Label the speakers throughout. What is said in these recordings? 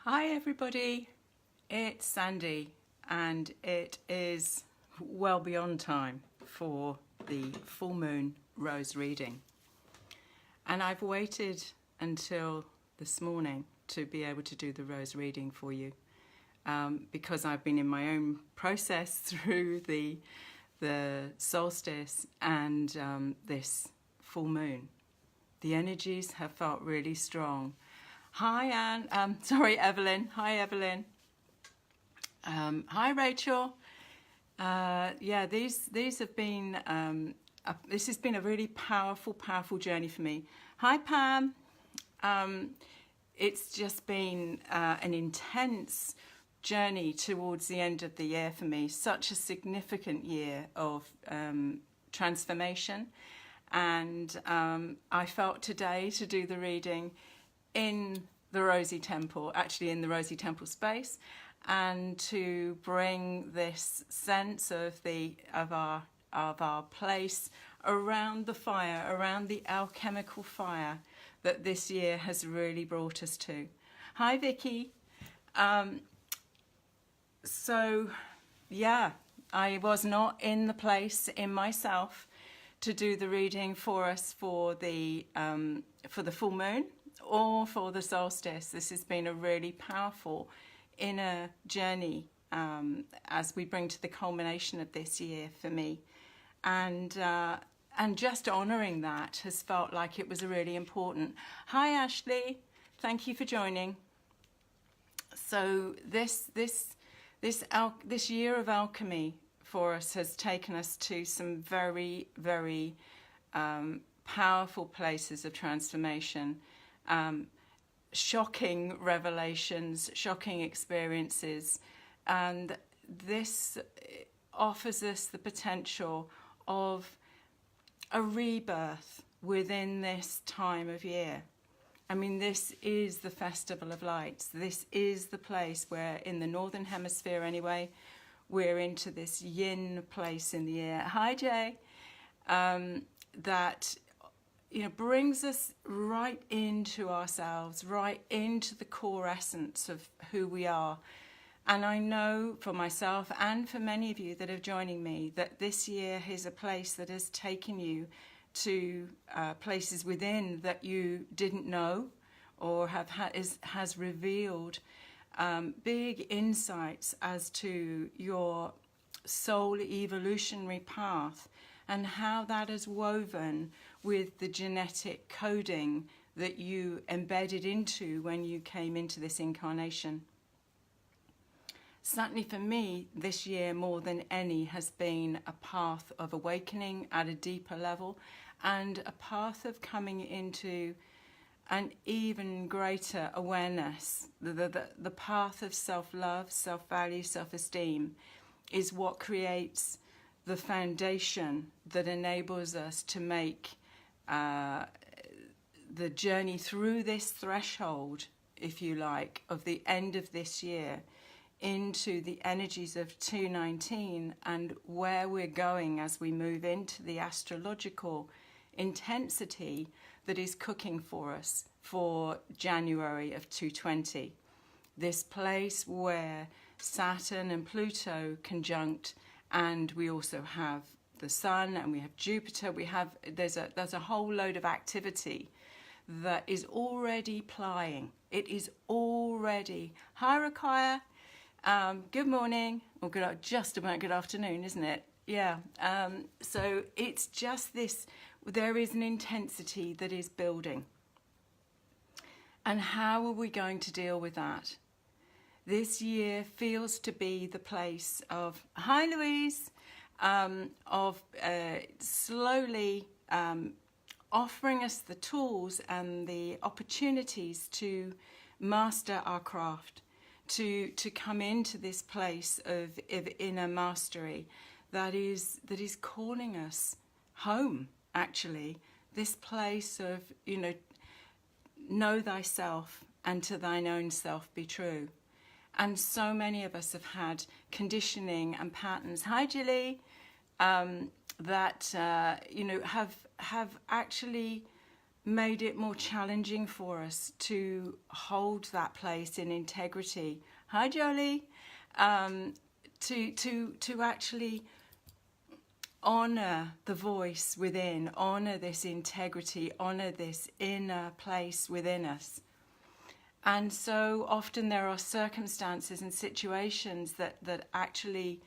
Speaker 1: Hi everybody, it's Sandy and it is well beyond time for the full moon rose reading, and I've waited until this morning to be able to do the rose reading for you because I've been in my own process through the solstice and this full moon. The energies have felt really strong. Hi, Anne. Sorry, Evelyn. Hi, Evelyn. Hi, Rachel. Yeah, these have been. This has been a really powerful journey for me. Hi, Pam. It's just been an intense journey towards the end of the year for me. Such a significant year of transformation, and I felt today to do the reading in the Rosie Temple, actually in the Rosie Temple space, and to bring this sense of our place around the fire, around the alchemical fire that this year has really brought us to. Hi, Vicky. So yeah, I was not in the place in myself to do the reading for us for the full moon or for the solstice. This has been a really powerful inner journey as we bring to the culmination of this year for me, and just honouring that has felt like it was really important. Hi Ashley, thank you for joining. So this year of alchemy for us has taken us to some very powerful places of transformation. Shocking revelations, shocking experiences, and this offers us the potential of a rebirth within this time of year. I mean, this is the Festival of Lights. This is the place where, in the Northern Hemisphere anyway, we're into this yin place in the year. Hi, Jay. That brings us right into ourselves, right into the core essence of who we are. And I know for myself and for many of you that are joining me that this year is a place that has taken you to places within that you didn't know, or has revealed big insights as to your soul evolutionary path and how that is woven with the genetic coding that you embedded into when you came into this incarnation. Certainly for me, this year more than any has been a path of awakening at a deeper level, and a path of coming into an even greater awareness. The path of self-love, self-value, self-esteem is what creates the foundation that enables us to make the journey through this threshold, if you like, of the end of this year into the energies of 219 and where we're going as we move into the astrological intensity that is cooking for us for January of 220. This place where Saturn and Pluto conjunct, and we also have the Sun and we have Jupiter. There's a whole load of activity that is already plying. It is already. Hi, Rakaya. Good morning, or just about good afternoon, isn't it? Yeah. So it's just this. There is an intensity that is building, and how are we going to deal with that? This year feels to be the place of, hi Louise, of slowly offering us the tools and the opportunities to master our craft, to come into this place of inner mastery that is calling us home, actually. This place of, know thyself and to thine own self be true. And so many of us have had conditioning and patterns, hi Jilly, that have actually made it more challenging for us to hold that place in integrity. Hi, Jolie. To actually honor the voice within, honor this integrity, honor this inner place within us. And so often there are circumstances and situations that actually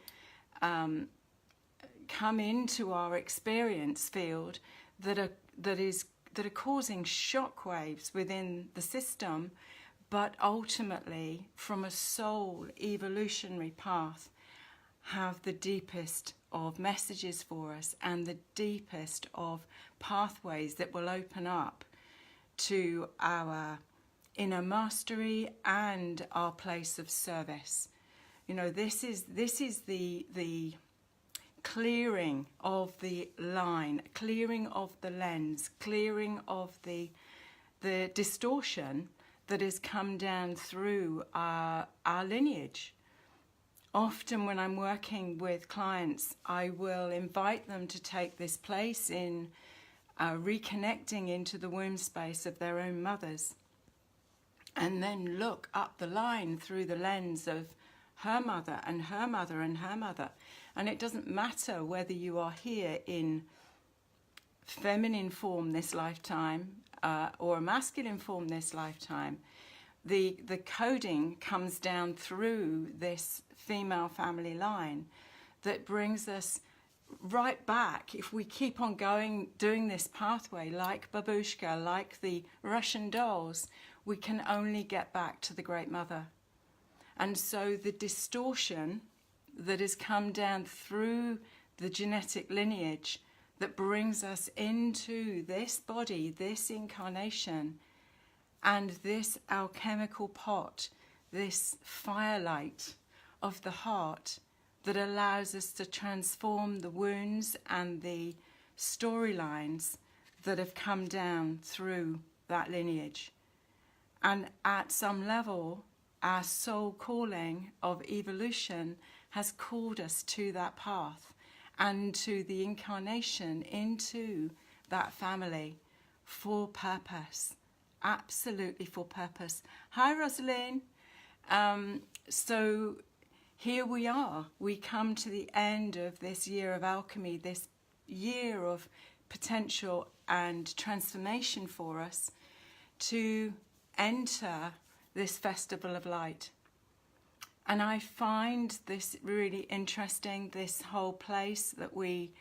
Speaker 1: come into our experience field that are causing shockwaves within the system, but ultimately, from a soul evolutionary path, have the deepest of messages for us and the deepest of pathways that will open up to our inner mastery and our place of service. You know, this is the clearing of the line, clearing of the lens, clearing of the distortion that has come down through our lineage. Often when I'm working with clients, I will invite them to take this place in reconnecting into the womb space of their own mothers, and then look up the line through the lens of her mother and her mother and her mother. And it doesn't matter whether you are here in feminine form this lifetime or a masculine form this lifetime. The coding comes down through this female family line that brings us right back. If we keep on doing this pathway, like Babushka, like the Russian dolls, we can only get back to the Great Mother. And so the distortion that has come down through the genetic lineage that brings us into this body, this incarnation, and this alchemical pot, this firelight of the heart that allows us to transform the wounds and the storylines that have come down through that lineage. And at some level, our soul calling of evolution has called us to that path and to the incarnation into that family for purpose. Absolutely for purpose. Hi, Rosalind. So here we are. We come to the end of this year of alchemy, this year of potential and transformation for us to enter this festival of light. And I find this really interesting, this whole place that we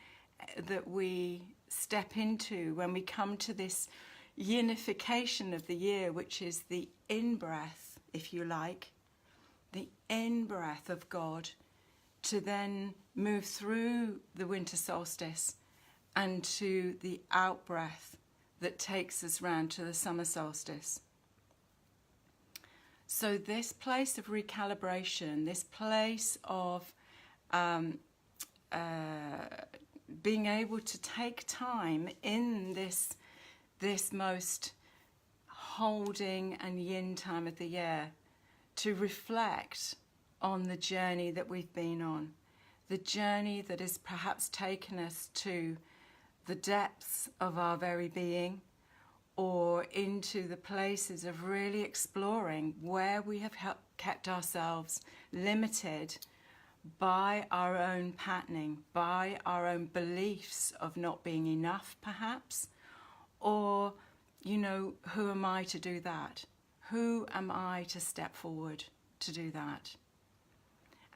Speaker 1: step into when we come to this unification of the year, which is the in-breath, if you like, the in-breath of God, to then move through the winter solstice and to the out-breath that takes us round to the summer solstice. So this place of recalibration, this place of being able to take time in this most holding and yin time of the year to reflect on the journey that we've been on, the journey that has perhaps taken us to the depths of our very being, or into the places of really exploring where we have kept ourselves limited by our own patterning, by our own beliefs of not being enough, perhaps, or, you know, who am I to do that? Who am I to step forward to do that?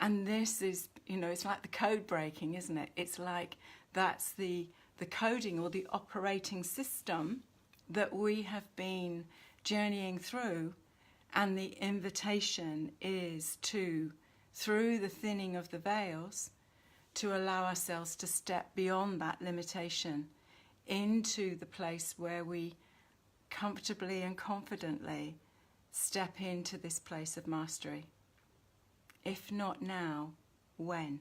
Speaker 1: And this is, you know, it's like the code breaking, isn't it? It's like that's the coding or the operating system that we have been journeying through, and the invitation is to, through the thinning of the veils, to allow ourselves to step beyond that limitation into the place where we comfortably and confidently step into this place of mastery. If not now, when?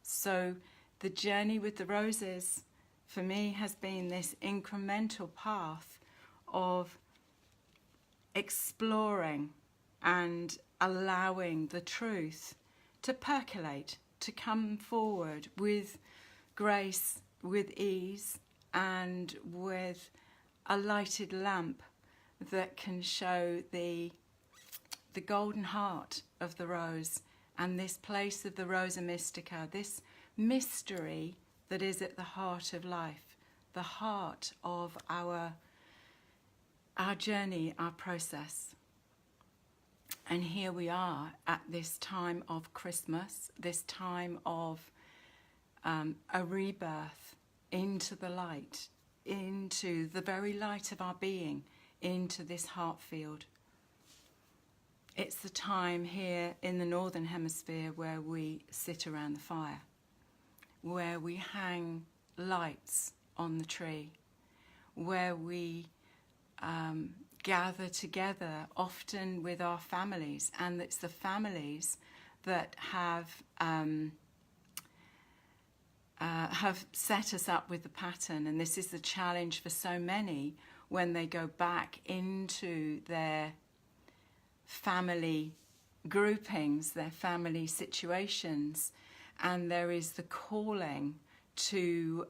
Speaker 1: So the journey with the roses for me has been this incremental path of exploring and allowing the truth to percolate, to come forward with grace, with ease, and with a lighted lamp that can show the golden heart of the rose and this place of the Rosa Mystica, this mystery that is at the heart of life, the heart of our journey, our process. And here we are at this time of Christmas, this time of a rebirth into the light, into the very light of our being, into this heart field. It's the time here in the Northern Hemisphere where we sit around the fire, where we hang lights on the tree, where we gather together, often with our families, and it's the families that have set us up with the pattern. And this is the challenge for so many when they go back into their family groupings, their family situations, and there is the calling to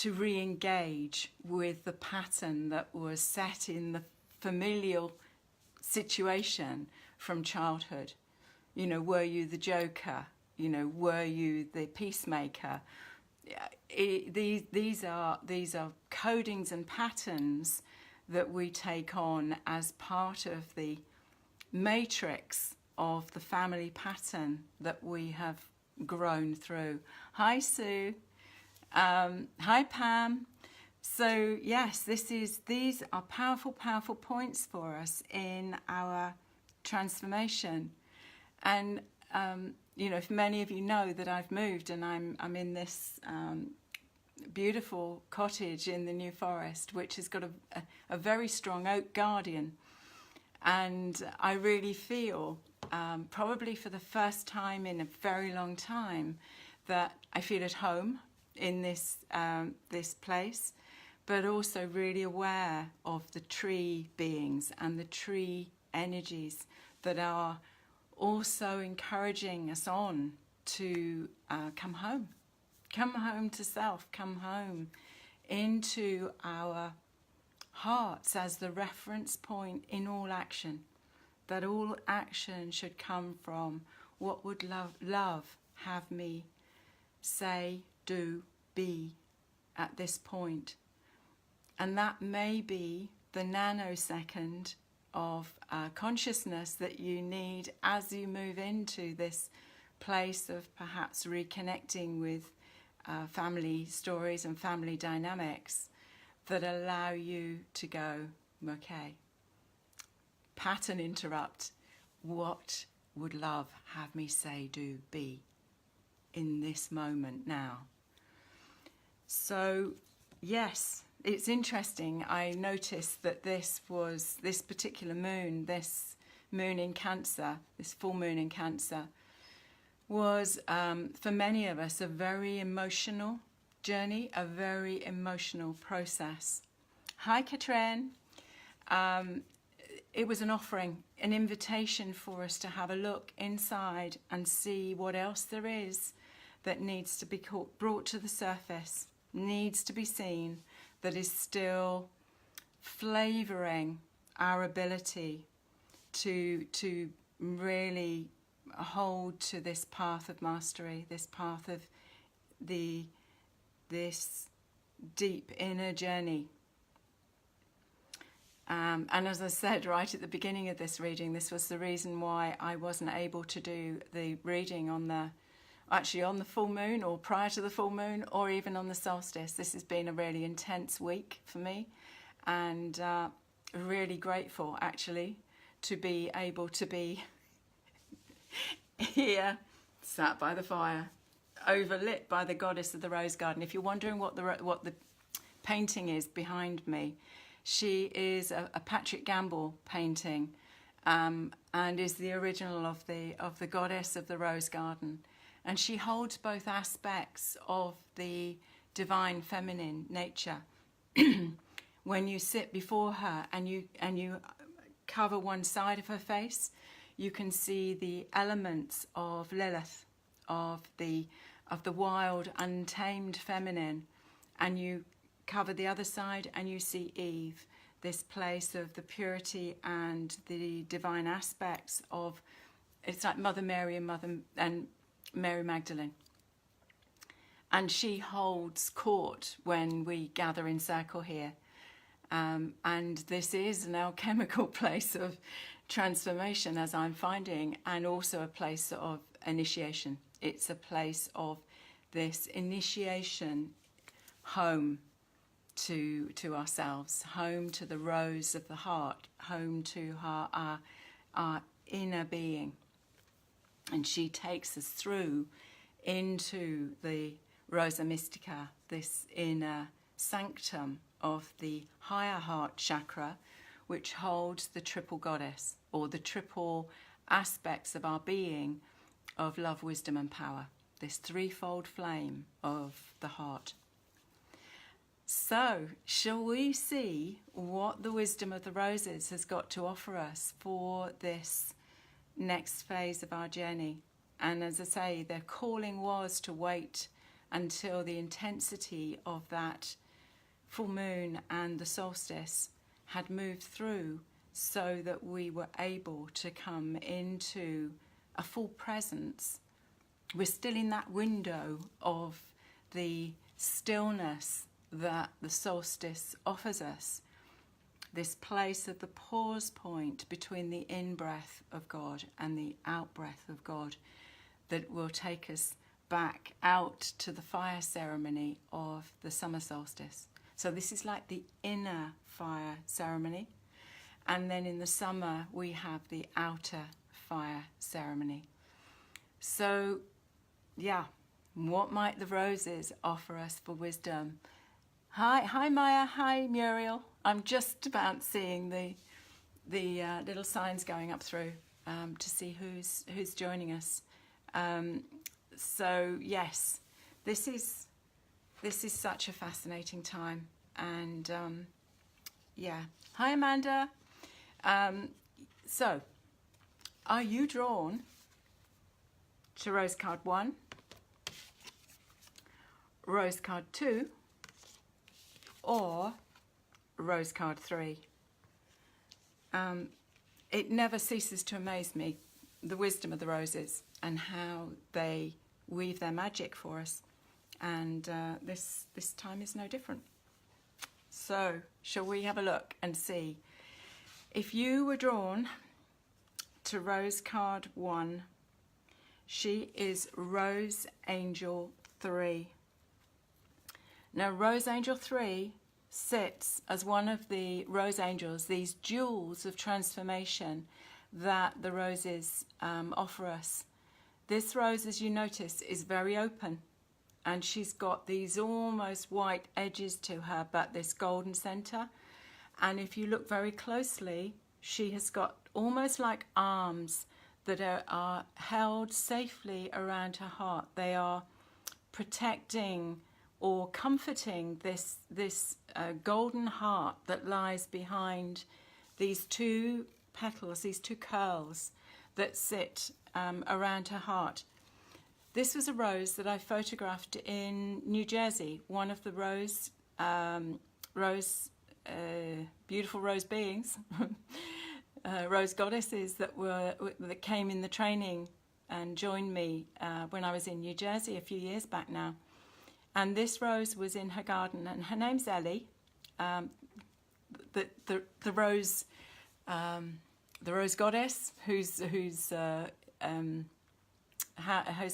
Speaker 1: re-engage with the pattern that was set in the familial situation from childhood. You know, were you the joker? You know, were you the peacemaker? These are codings and patterns that we take on as part of the matrix of the family pattern that we have grown through. Hi, Sue. Hi, Pam. So yes, these are powerful, powerful points for us in our transformation. And you know, if many of you know that I've moved and I'm in this beautiful cottage in the New Forest, which has got a very strong oak guardian, and I really feel, probably for the first time in a very long time, that I feel at home in this place, but also really aware of the tree beings and the tree energies that are also encouraging us on to come home to self, come home into our hearts as the reference point in all action, that all action should come from what would love have me say, do, be at this point. And that may be the nanosecond of consciousness that you need as you move into this place of perhaps reconnecting with family stories and family dynamics that allow you to go, okay, pattern interrupt. What would love have me say, do, be in this moment now? So, yes, it's interesting. I noticed that this particular moon, this moon in Cancer, this full moon in Cancer, was for many of us a very emotional journey, a very emotional process. Hi, Katrin. It was an offering, an invitation for us to have a look inside and see what else there is that needs to be brought to the surface, needs to be seen, that is still flavouring our ability to really hold to this path of mastery, this path of this deep inner journey. And as I said right at the beginning of this reading, this was the reason why I wasn't able to do the reading on the full moon, or prior to the full moon, or even on the solstice. This has been a really intense week for me, and really grateful actually to be able to be here, sat by the fire, overlit by the goddess of the rose garden. If you're wondering what the painting is behind me, she is a Patrick Gamble painting, and is the original of the goddess of the rose garden. And she holds both aspects of the divine feminine nature. When you sit before her and you cover one side of her face, you can see the elements of Lilith, of the wild, untamed feminine, and you cover the other side and you see Eve, this place of the purity and the divine aspects of, it's like Mother Mary and Mary Magdalene. And she holds court when we gather in circle here. And this is an alchemical place of transformation, as I'm finding, and also a place of initiation. It's a place of this initiation home to ourselves, home to the rose of the heart, home to our inner being. And she takes us through into the Rosa Mystica, this inner sanctum of the higher heart chakra, which holds the triple goddess, or the triple aspects of our being of love, wisdom and power, this threefold flame of the heart. So, shall we see what the wisdom of the roses has got to offer us for this next phase of our journey? And as I say, their calling was to wait until the intensity of that full moon and the solstice had moved through, so that we were able to come into a full presence. We're still in that window of the stillness that the solstice offers us, this place of the pause point between the in-breath of God and the out-breath of God, that will take us back out to the fire ceremony of the summer solstice. So this is like the inner fire ceremony. And then in the summer, we have the outer fire ceremony. So, yeah, what might the roses offer us for wisdom? Hi Maya, hi Muriel. I'm just about seeing the little signs going up through to see who's joining us. So yes, this is such a fascinating time, and yeah. Hi Amanda. So, are you drawn to rose card 1, rose card 2, or rose card 3? It never ceases to amaze me, the wisdom of the roses and how they weave their magic for us, and this time is no different. So shall we have a look and see if you were drawn to rose card 1? She is Rose Angel 3. Now Rose Angel 3 sits as one of the rose angels, these jewels of transformation that the roses offer us. This rose, as you notice, is very open, and she's got these almost white edges to her, but this golden center. And if you look very closely, she has got almost like arms that are held safely around her heart. They are protecting or comforting this golden heart that lies behind these two petals, these two curls that sit around her heart. This was a rose that I photographed in New Jersey, one of the beautiful rose beings, rose goddesses that came in the training and joined me when I was in New Jersey a few years back now. And this rose was in her garden, and her name's Ellie. The rose goddess whose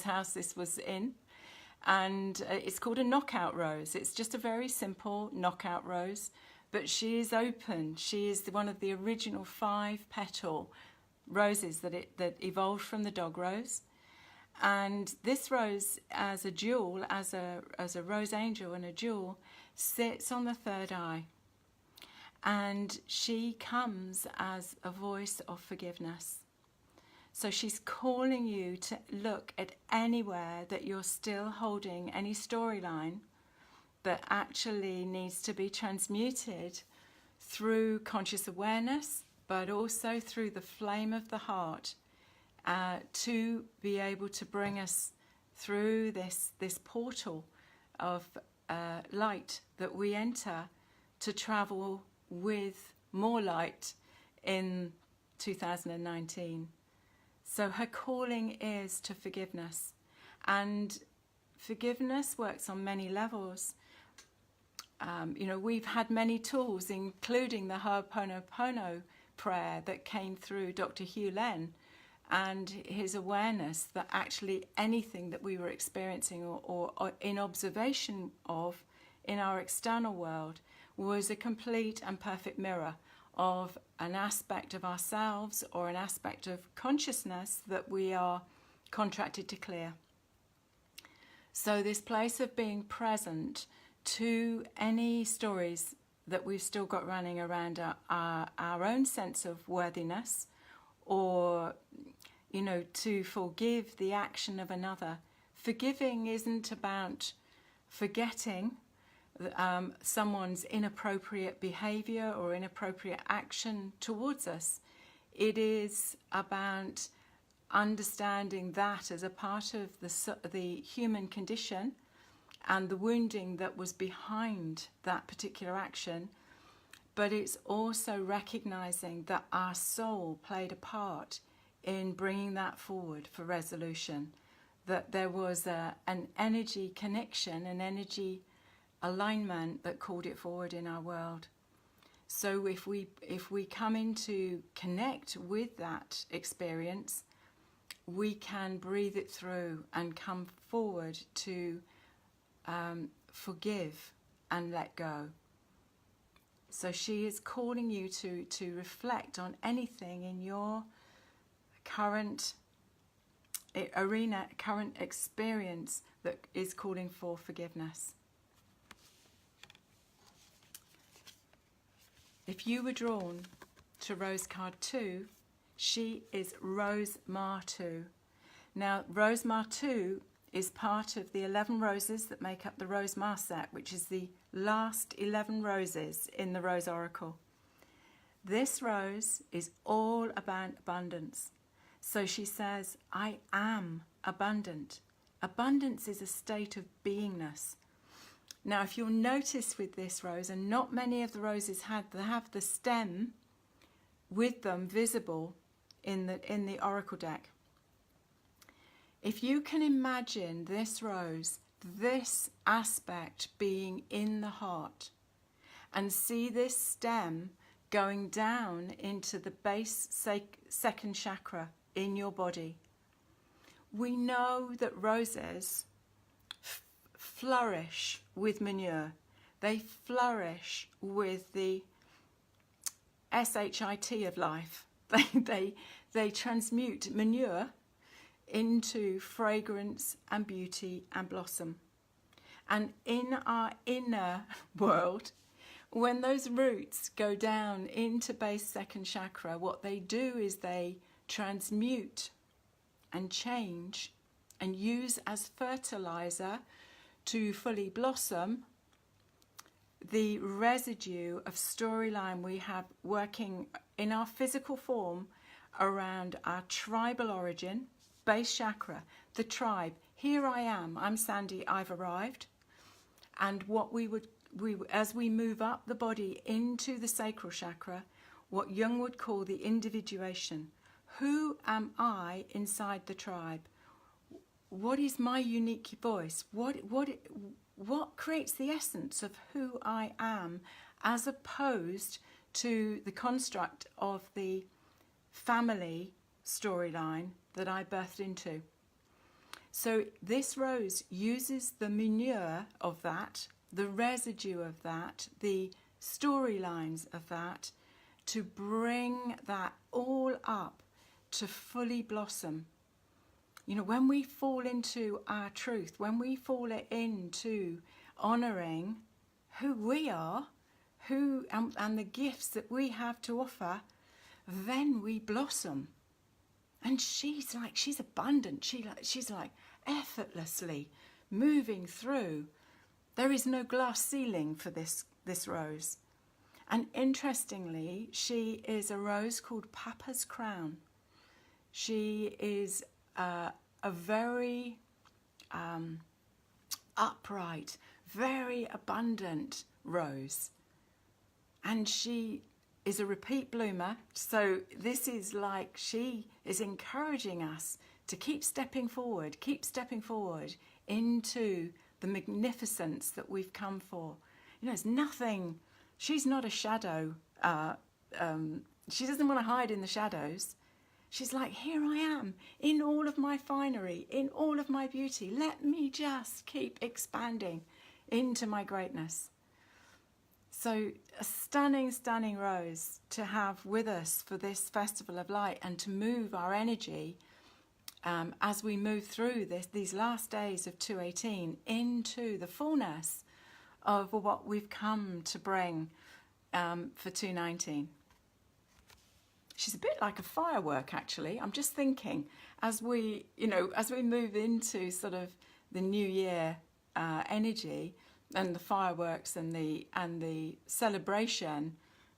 Speaker 1: house this was in, and it's called a knockout rose. It's just a very simple knockout rose, but she is open. She is one of the original 5-petal roses that evolved from the dog rose. And this rose, as a jewel, as a rose angel and a jewel, sits on the third eye. And she comes as a voice of forgiveness. So she's calling you to look at anywhere that you're still holding any storyline that actually needs to be transmuted through conscious awareness, but also through the flame of the heart, to be able to bring us through this portal of light that we enter to travel with more light in 2019. So her calling is to forgiveness, and forgiveness works on many levels. We've had many tools, including the Ho'oponopono prayer that came through Dr. Hugh Len, and his awareness that actually anything that we were experiencing or in observation of in our external world was a complete and perfect mirror of an aspect of ourselves or an aspect of consciousness that we are contracted to clear. So this place of being present to any stories that we've still got running around our own sense of worthiness, or to forgive the action of another. Forgiving isn't about forgetting someone's inappropriate behavior or inappropriate action towards us. It is about understanding that as a part of the human condition and the wounding that was behind that particular action. But it's also recognizing that our soul played a part in bringing that forward for resolution, that there was an energy connection, an energy alignment that called it forward in our world. So if we come into connect with that experience, we can breathe it through and come forward to forgive and let go. So she is calling you to reflect on anything in your current arena, current experience that is calling for forgiveness. If you were drawn to Rose card 2, she is Rose Martu. Now, Rose Martu is part of the 11 roses that make up the Rose Mar set, which is the last 11 roses in the Rose Oracle. This rose is all about abundance. So she says, I am abundant. Abundance is a state of beingness. Now, if you'll notice with this rose, and not many of the roses have the stem with them visible in the oracle deck. If you can imagine this rose, this aspect being in the heart, and see this stem going down into the base second chakra in your body, we know that roses flourish with manure. They flourish with the SHIT of life. They transmute manure into fragrance and beauty and blossom. And in our inner world, when those roots go down into base second chakra, what they do is they transmute and change and use as fertilizer to fully blossom the residue of storyline we have working in our physical form around our tribal origin, base chakra, the tribe. Here I am, I'm Sandy, I've arrived. And what as we move up the body into the sacral chakra, what Jung would call the individuation. Who am I inside the tribe? What is my unique voice? What creates the essence of who I am, as opposed to the construct of the family storyline that I birthed into? So this rose uses the manure of that, the residue of that, the storylines of that, to bring that all up to fully blossom. You know, when we fall into our truth, when we fall into honouring who we are, and the gifts that we have to offer, then we blossom. And she's abundant. She's like effortlessly moving through. There is no glass ceiling for this rose. And interestingly, she is a rose called Papa's Crown. She is a very upright, very abundant rose. And she is a repeat bloomer. So this is like she is encouraging us to keep stepping forward into the magnificence that we've come for. You know, it's nothing, she's not a shadow. She doesn't want to hide in the shadows. She's like, here I am in all of my finery, in all of my beauty. Let me just keep expanding into my greatness. So a stunning, stunning rose to have with us for this Festival of Light, and to move our energy as we move through these last days of 218 into the fullness of what we've come to bring for 219. She's a bit like a firework, actually. I'm just thinking, as we move into sort of the new year energy, and the fireworks and the celebration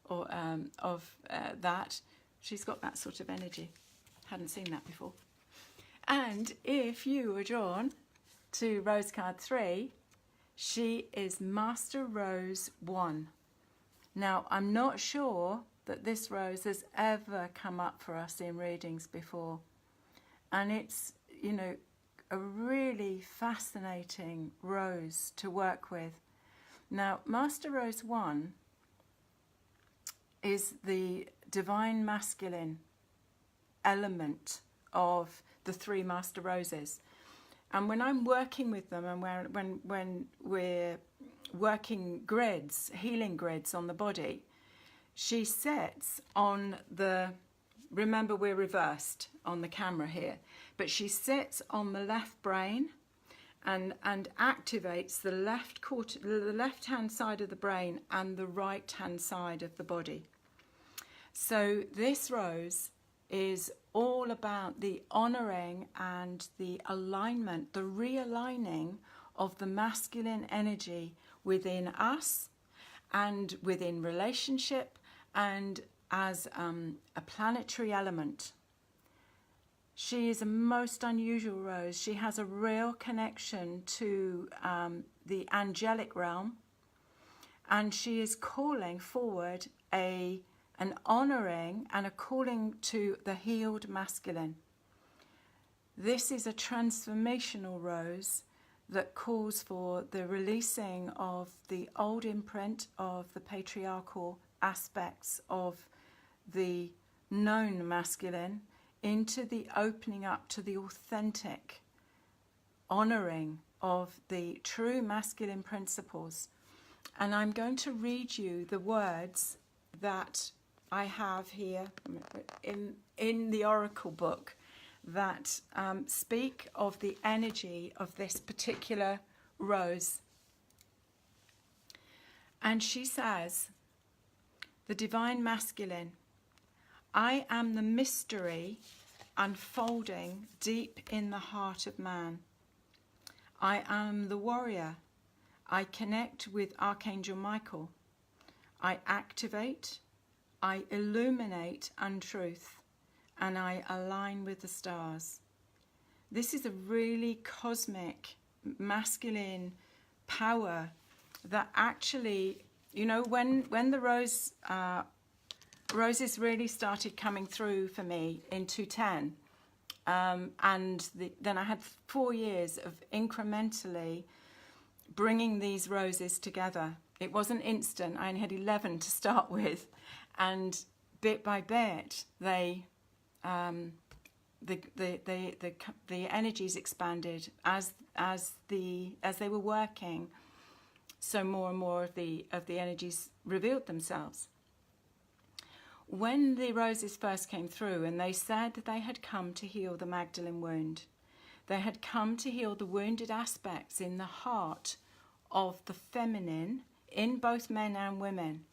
Speaker 1: of that, she's got that sort of energy. Hadn't seen that before. And if you were drawn to Rose card 3, she is Master Rose 1. Now, I'm not sure that this rose has ever come up for us in readings before. And it's, you know, a really fascinating rose to work with. Now, Master Rose 1 is the divine masculine element of the 3 Master Roses. And when I'm working with them, and when we're working grids, healing grids on the body, she sits on the, remember we're reversed on the camera here, but she sits on the left brain and activates the left quarter, the left hand side of the brain and the right hand side of the body. So this rose is all about the honouring and the alignment, the realigning of the masculine energy within us and within relationship and as a planetary element. She is a most unusual rose. She has a real connection to the angelic realm, and she is calling forward an honouring and a calling to the healed masculine. This is a transformational rose that calls for the releasing of the old imprint of the patriarchal aspects of the known masculine into the opening up to the authentic honouring of the true masculine principles. And I'm going to read you the words that I have here in the Oracle book that speak of the energy of this particular rose. And she says, the divine masculine, I am the mystery unfolding deep in the heart of man. I am the warrior. I connect with Archangel Michael. I activate, I illuminate untruth, and I align with the stars. This is a really cosmic, masculine power that actually, you know, when the roses really started coming through for me in 210, and then I had 4 years of incrementally bringing these roses together. It wasn't instant. I only had 11 to start with, and bit by bit the energies expanded as they were working. So more and more of the energies revealed themselves. When the roses first came through, and they said that they had come to heal the Magdalene wound, they had come to heal the wounded aspects in the heart of the feminine in both men and women,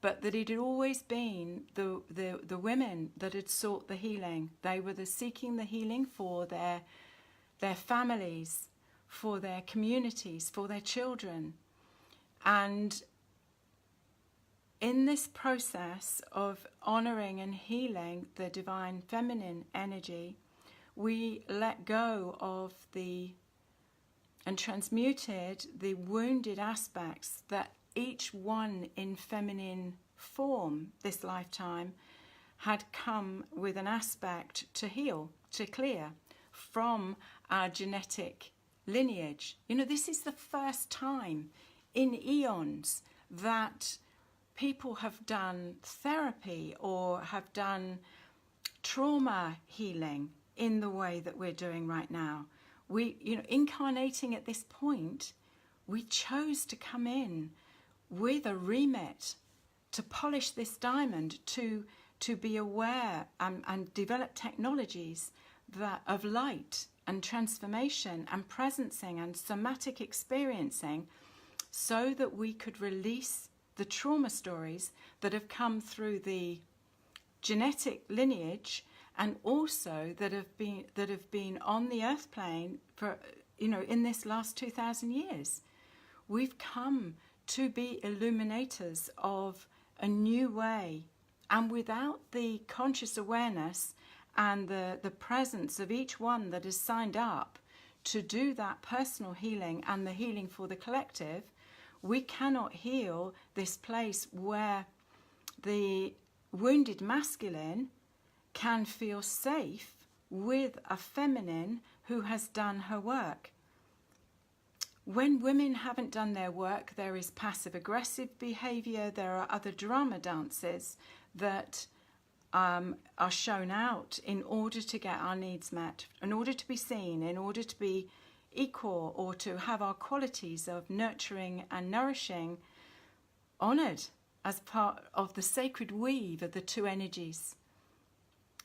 Speaker 1: but that it had always been the women that had sought the healing. They were seeking the healing for their families, for their communities, for their children. And in this process of honouring and healing the divine feminine energy, we let go of the and transmuted the wounded aspects that each one in feminine form this lifetime had come with an aspect to heal, to clear from our genetic lineage. You know, this is the first time in eons that people have done therapy or have done trauma healing in the way that we're doing right now. We, you know, incarnating at this point, we chose to come in with a remit to polish this diamond, to be aware and develop technologies that of light and transformation and presencing and somatic experiencing, so that we could release the trauma stories that have come through the genetic lineage, and also that have been on the earth plane for, you know, in this last 2,000 years. We've come to be illuminators of a new way, and without the conscious awareness and the presence of each one that has signed up to do that personal healing and the healing for the collective, we cannot heal this place where the wounded masculine can feel safe with a feminine who has done her work. When women haven't done their work, there is passive-aggressive behaviour, there are other drama dances that are shown out in order to get our needs met, in order to be seen, in order to be equal, or to have our qualities of nurturing and nourishing honoured as part of the sacred weave of the two energies.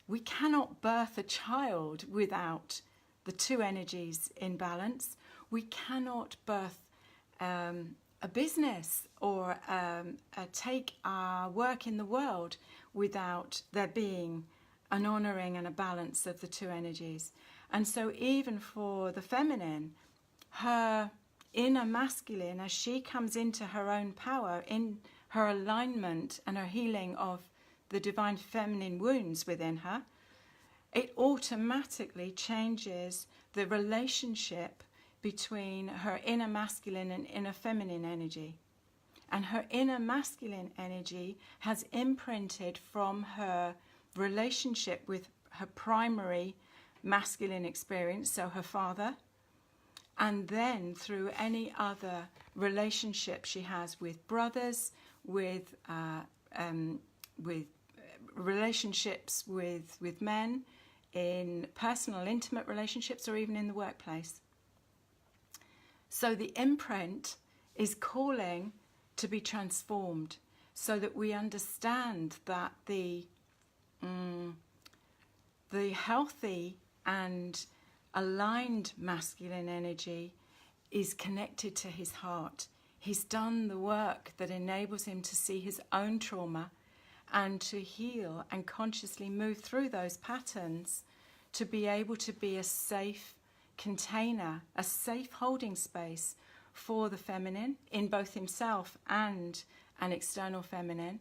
Speaker 1: We cannot birth a child without the two energies in balance. We cannot birth a business or take our work in the world without there being an honouring and a balance of the two energies. And so even for the feminine, her inner masculine, as she comes into her own power, in her alignment and her healing of the divine feminine wounds within her, it automatically changes the relationship between her inner masculine and inner feminine energy. And her inner masculine energy has imprinted from her relationship with her primary masculine experience, so her father, and then through any other relationship she has with brothers, with relationships with men, in personal intimate relationships, or even in the workplace. So the imprint is calling to be transformed, so that we understand that the healthy and aligned masculine energy is connected to his heart. He's done the work that enables him to see his own trauma and to heal and consciously move through those patterns to be able to be a safe container, a safe holding space for the feminine in both himself and an external feminine,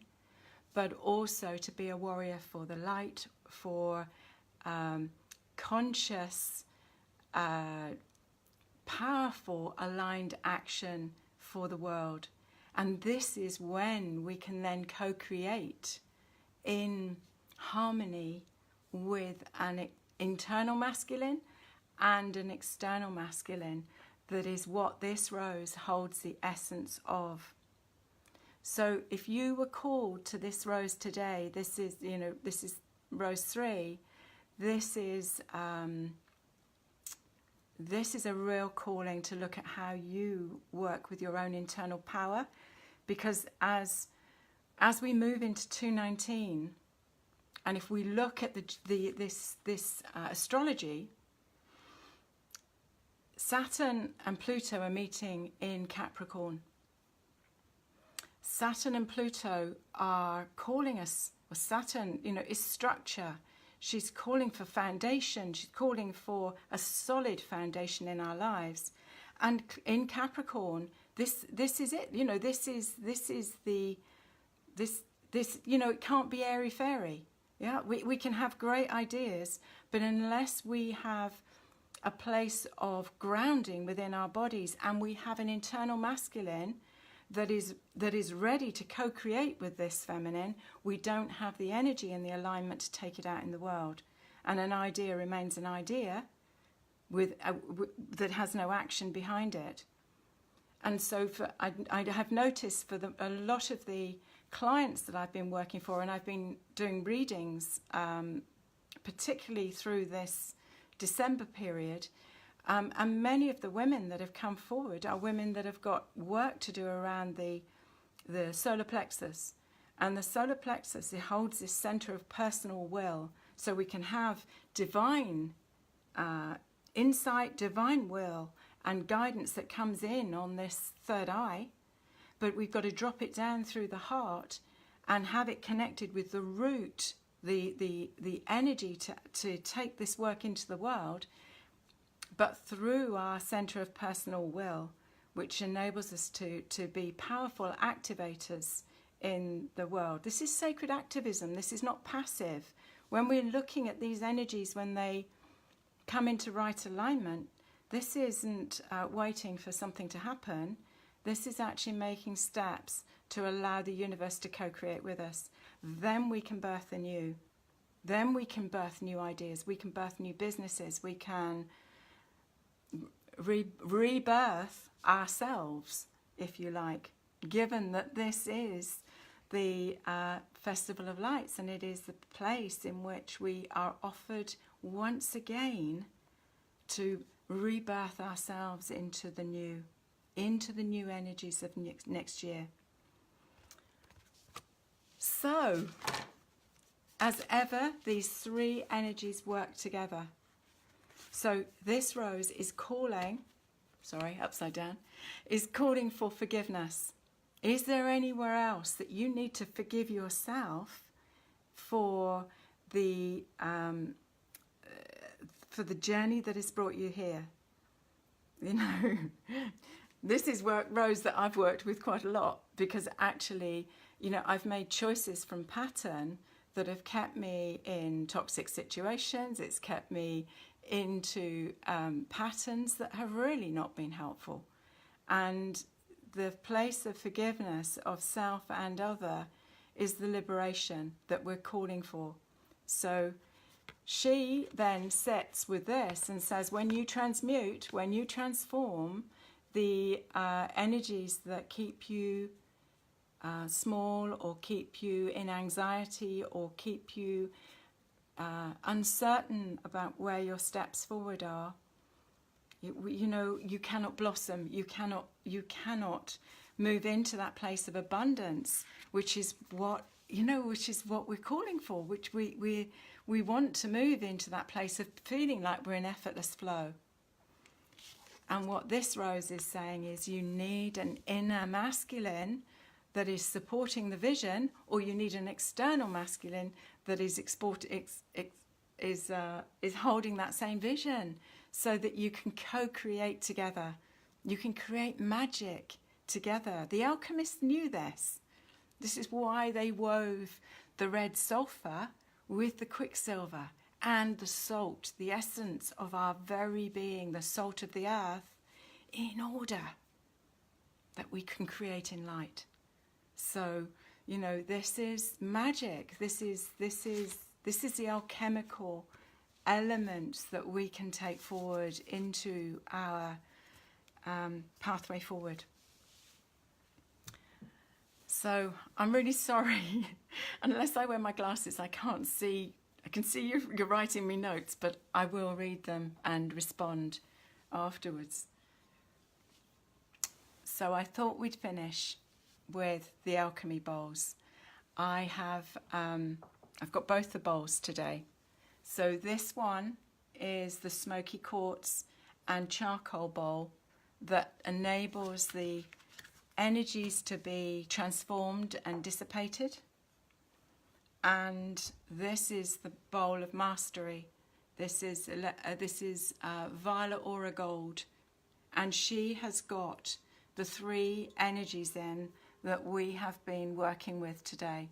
Speaker 1: but also to be a warrior for the light, for conscious, powerful, aligned action for the world. And this is when we can then co-create in harmony with an internal masculine and an external masculine. That is what this rose holds the essence of. So if you were called to this rose today, this is rose 3, this is a real calling to look at how you work with your own internal power, because as we move into 219, and if we look at this astrology, Saturn and Pluto are meeting in Capricorn. Saturn and Pluto are calling us, or Saturn, is structure. She's calling for foundation. She's calling for a solid foundation in our lives. And in Capricorn, this is it. It can't be airy fairy. Yeah, we can have great ideas, but unless we have a place of grounding within our bodies, and we have an internal masculine that is ready to co-create with this feminine, we don't have the energy and the alignment to take it out in the world. And an idea remains an idea that has no action behind it. And so I have noticed for a lot of the clients that I've been working for, and I've been doing readings, particularly through this December period, and many of the women that have come forward are women that have got work to do around the solar plexus. And the solar plexus, it holds this center of personal will, so we can have divine insight, divine will, and guidance that comes in on this third eye. But we've got to drop it down through the heart and have it connected with the root, the energy to take this work into the world, but through our center of personal will, which enables us to be powerful activators in the world. This is sacred activism. This is not passive. When we're looking at these energies, when they come into right alignment, this isn't waiting for something to happen. This is actually making steps to allow the universe to co-create with us. Then we can birth the new. Then we can birth new ideas. We can birth new businesses. We can rebirth ourselves, if you like, given that this is the Festival of Lights, and it is the place in which we are offered once again to rebirth ourselves into the new energies of next year. So, as ever, these three energies work together. So this rose is calling, upside down, is calling for forgiveness. Is there anywhere else that you need to forgive yourself for the journey that has brought you here? You know, this is Rose that I've worked with quite a lot, because actually, you know, I've made choices from pattern that have kept me in toxic situations. It's kept me into patterns that have really not been helpful. And the place of forgiveness of self and other is the liberation that we're calling for. So she then sits with this and says, when you transmute, when you transform the energies that keep you small, or keep you in anxiety, or keep you uncertain about where your steps forward are, you know, you cannot blossom. You cannot move into that place of abundance, which is what we're calling for. Which we want to move into that place of feeling like we're in effortless flow. And what this rose is saying is, you need an inner masculine that is supporting the vision, or you need an external masculine that is holding that same vision, so that you can co-create together. You can create magic together. The alchemists knew this. This is why they wove the red sulfur with the quicksilver and the salt, the essence of our very being, the salt of the earth, in order that we can create in light. So, you know, this is magic. This is the alchemical elements that we can take forward into our pathway forward. So I'm really sorry. Unless I wear my glasses, I can't see. I can see you're writing me notes, but I will read them and respond afterwards. So I thought we'd finish with the alchemy bowls. I've got both the bowls today. So this one is the smoky quartz and charcoal bowl that enables the energies to be transformed and dissipated. And this is the bowl of mastery. This is Violet Aura Gold, and she has got the three energies in that we have been working with today.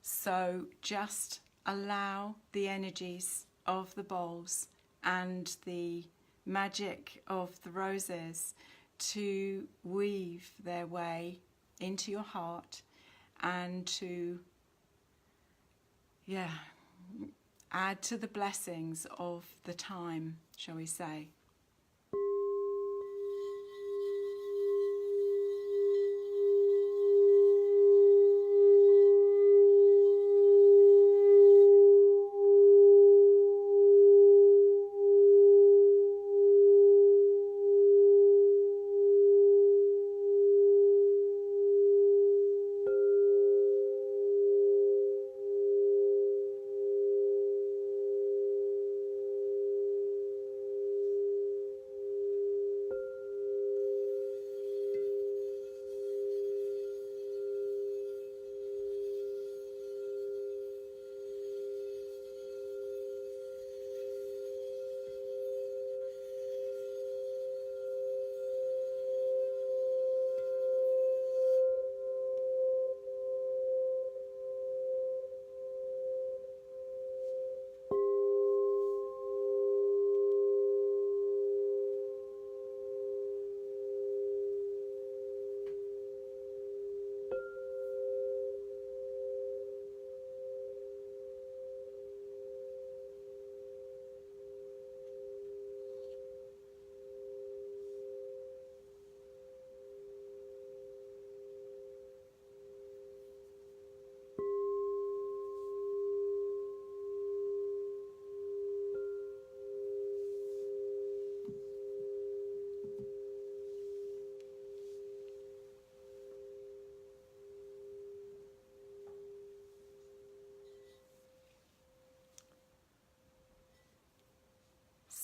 Speaker 1: So just allow the energies of the bowls and the magic of the roses to weave their way into your heart and to, add to the blessings of the time, shall we say.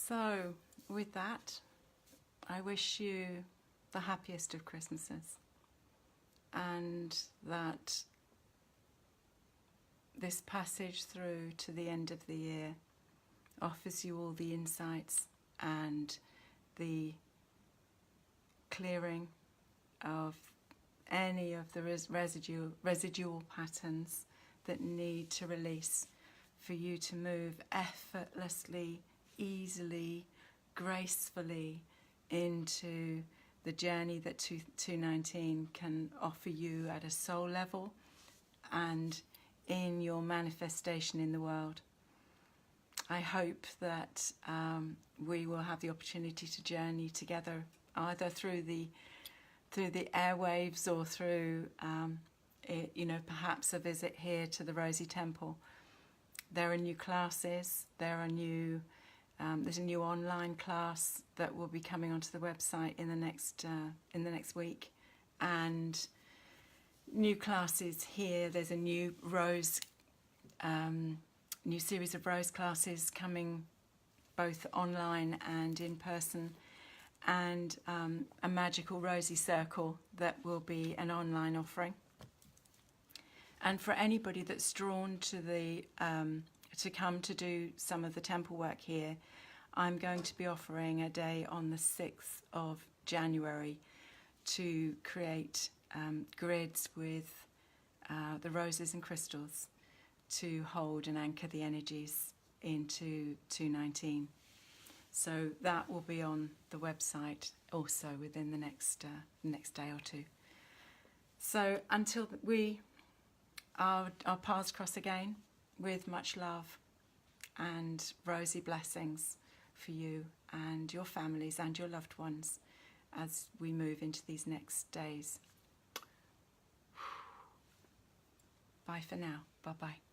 Speaker 1: So, with that, I wish you the happiest of Christmases, and that this passage through to the end of the year offers you all the insights and the clearing of any of the residual patterns that need to release for you to move effortlessly, easily, gracefully into the journey that 219 can offer you at a soul level and in your manifestation in the world. I hope that we will have the opportunity to journey together, either through the airwaves or through perhaps a visit here to the Rosie Temple. There are new classes. There's a new online class that will be coming onto the website in the next week, and new classes here. There's a new new series of rose classes coming, both online and in person, and a magical Rosie Circle that will be an online offering. And for anybody that's drawn to to come to do some of the temple work here, I'm going to be offering a day on the 6th of January to create grids with the roses and crystals to hold and anchor the energies into 219. So that will be on the website also within the next day or two. So until our paths cross again, with much love and rosy blessings for you and your families and your loved ones as we move into these next days. Bye for now. Bye-bye.